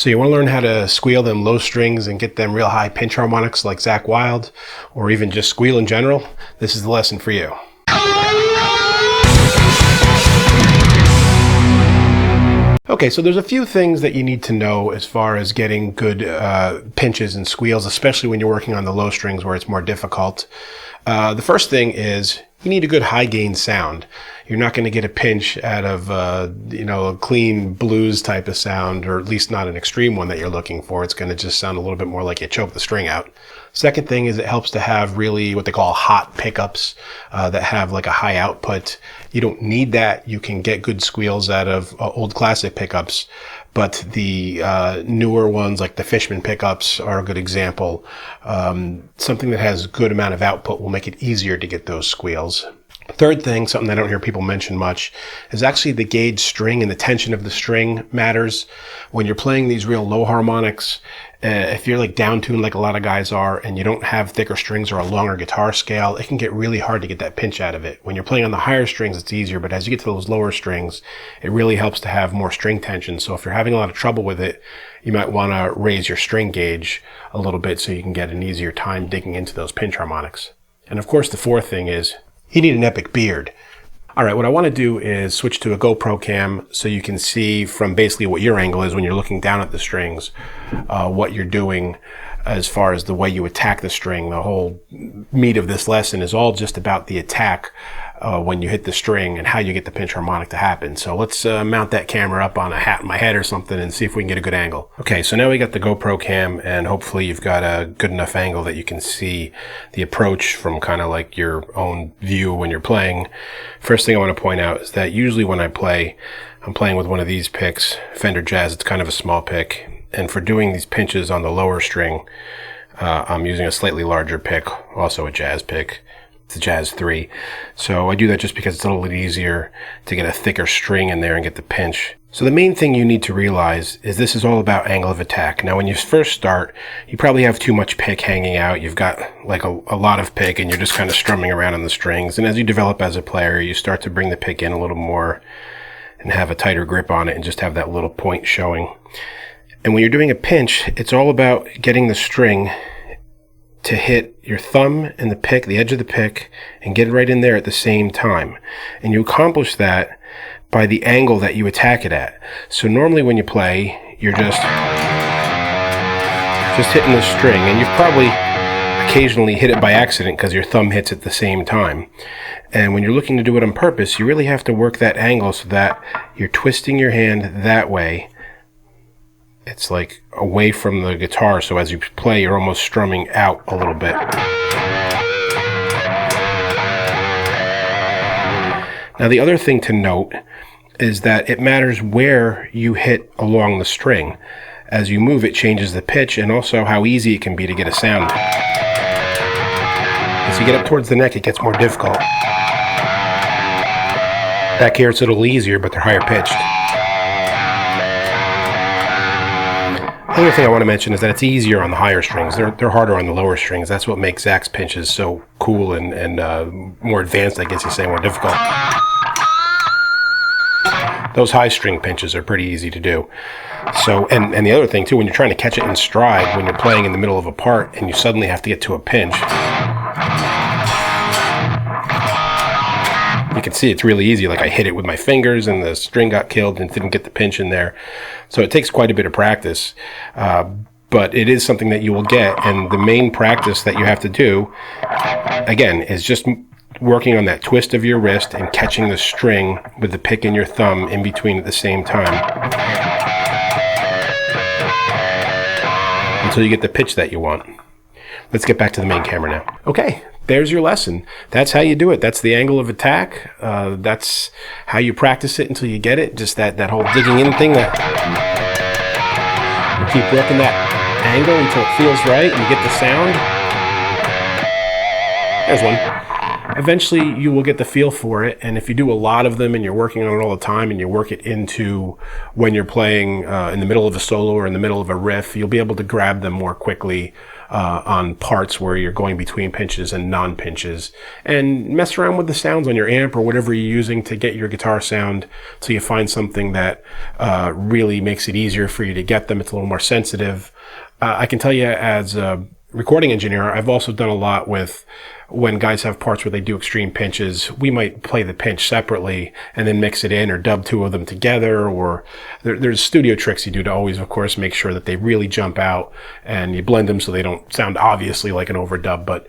So you want to learn how to squeal them low strings and get them real high pinch harmonics like Zakk Wylde, or even just squeal in general? This is the lesson for you. Okay, so there's a few things that you need to know as far as getting good pinches and squeals, especially when you're working on the low strings where it's more difficult. The first thing is you need a good high gain sound. You're not going to get a pinch out of, a clean blues type of sound, or at least not an extreme one that you're looking for. It's going to just sound a little bit more like you choke the string out. Second thing is it helps to have really what they call hot pickups that have like a high output. You don't need that. You can get good squeals out of old classic pickups, but the newer ones like the Fishman pickups are a good example. Something that has a good amount of output will make it easier to get those squeals. Third thing, something I don't hear people mention much, is actually the gauge string and the tension of the string matters. When you're playing these real low harmonics, if you're like down tuned like a lot of guys are and you don't have thicker strings or a longer guitar scale, it can get really hard to get that pinch out of it. When you're playing on the higher strings, it's easier, but as you get to those lower strings, it really helps to have more string tension. So if you're having a lot of trouble with it, you might want to raise your string gauge a little bit so you can get an easier time digging into those pinch harmonics. And of course, the fourth thing is you need an epic beard. All right, what I want to do is switch to a GoPro cam so you can see from basically what your angle is when you're looking down at the strings, what you're doing as far as the way you attack the string. The whole meat of this lesson is all just about the attack when you hit the string and how you get the pinch harmonic to happen. So let's mount that camera up on a hat in my head or something and see if we can get a good angle. Okay, so now we got the GoPro cam, and hopefully you've got a good enough angle that you can see the approach from kind of like your own view when you're playing. First thing I want to point out is that usually when I play, I'm playing with one of these picks, Fender Jazz. It's kind of a small pick. And for doing these pinches on the lower string, I'm using a slightly larger pick, also a Jazz pick. It's a Jazz 3. So I do that just because it's a little bit easier to get a thicker string in there and get the pinch. So the main thing you need to realize is this is all about angle of attack. Now when you first start, you probably have too much pick hanging out. You've got like a lot of pick and you're just kind of strumming around on the strings. And as you develop as a player, you start to bring the pick in a little more and have a tighter grip on it and just have that little point showing. And when you're doing a pinch, it's all about getting the string to hit your thumb and the pick, the edge of the pick, and get it right in there at the same time. And you accomplish that by the angle that you attack it at. So normally when you play, you're just hitting the string, and you've probably occasionally hit it by accident because your thumb hits at the same time. And when you're looking to do it on purpose, you really have to work that angle so that you're twisting your hand that way. It's like away from the guitar, so as you play, you're almost strumming out a little bit. Now, the other thing to note is that it matters where you hit along the string. As you move, it changes the pitch and also how easy it can be to get a sound. As you get up towards the neck, it gets more difficult. Back here, it's a little easier, but they're higher pitched. The other thing I want to mention is that it's easier on the higher strings. They're harder on the lower strings. That's what makes Zakk's pinches so cool and more advanced, I guess you say, more difficult. Those high string pinches are pretty easy to do. So, and the other thing too, when you're trying to catch it in stride, when you're playing in the middle of a part and you suddenly have to get to a pinch, you can see it's really easy. Like I hit it with my fingers and the string got killed and didn't get the pinch in there. So it takes quite a bit of practice, but it is something that you will get. And the main practice that you have to do, again, is just working on that twist of your wrist and catching the string with the pick and your thumb in between at the same time until you get the pitch that you want. Let's get back to the main camera now. Okay. There's your lesson. That's how you do it. That's the angle of attack. That's how you practice it until you get it. Just that whole digging in thing. That you keep working that angle until it feels right and you get the sound. There's one. Eventually you will get the feel for it, and if you do a lot of them and you're working on it all the time and you work it into when you're playing in the middle of a solo or in the middle of a riff, you'll be able to grab them more quickly on parts where you're going between pinches and non-pinches, and mess around with the sounds on your amp or whatever you're using to get your guitar sound till you find something that really makes it easier for you to get them. It's a little more sensitive. I can tell you, as a recording engineer, I've also done a lot with when guys have parts where they do extreme pinches. We might play the pinch separately and then mix it in, or dub two of them together, or there's studio tricks you do to always, of course, make sure that they really jump out, and you blend them so they don't sound obviously like an overdub. But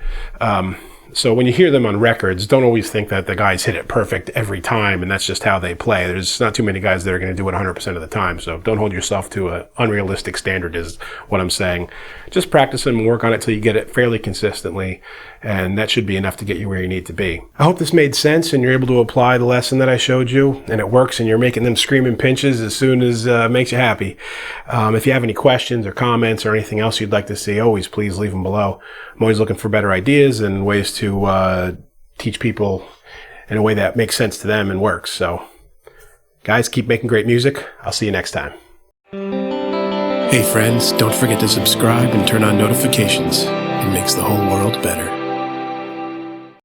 so when you hear them on records, don't always think that the guys hit it perfect every time and that's just how they play. There's not too many guys that are going to do it 100% of the time, so don't hold yourself to an unrealistic standard is what I'm saying. Just practice and work on it till you get it fairly consistently, and that should be enough to get you where you need to be. I hope this made sense and you're able to apply the lesson that I showed you, and it works, and you're making them screaming pinches as soon as it makes you happy. If you have any questions or comments or anything else you'd like to see, always please leave them below. I'm always looking for better ideas and ways to teach people in a way that makes sense to them and works. So, guys, keep making great music. I'll see you next time. Hey friends, don't forget to subscribe and turn on notifications. It makes the whole world better.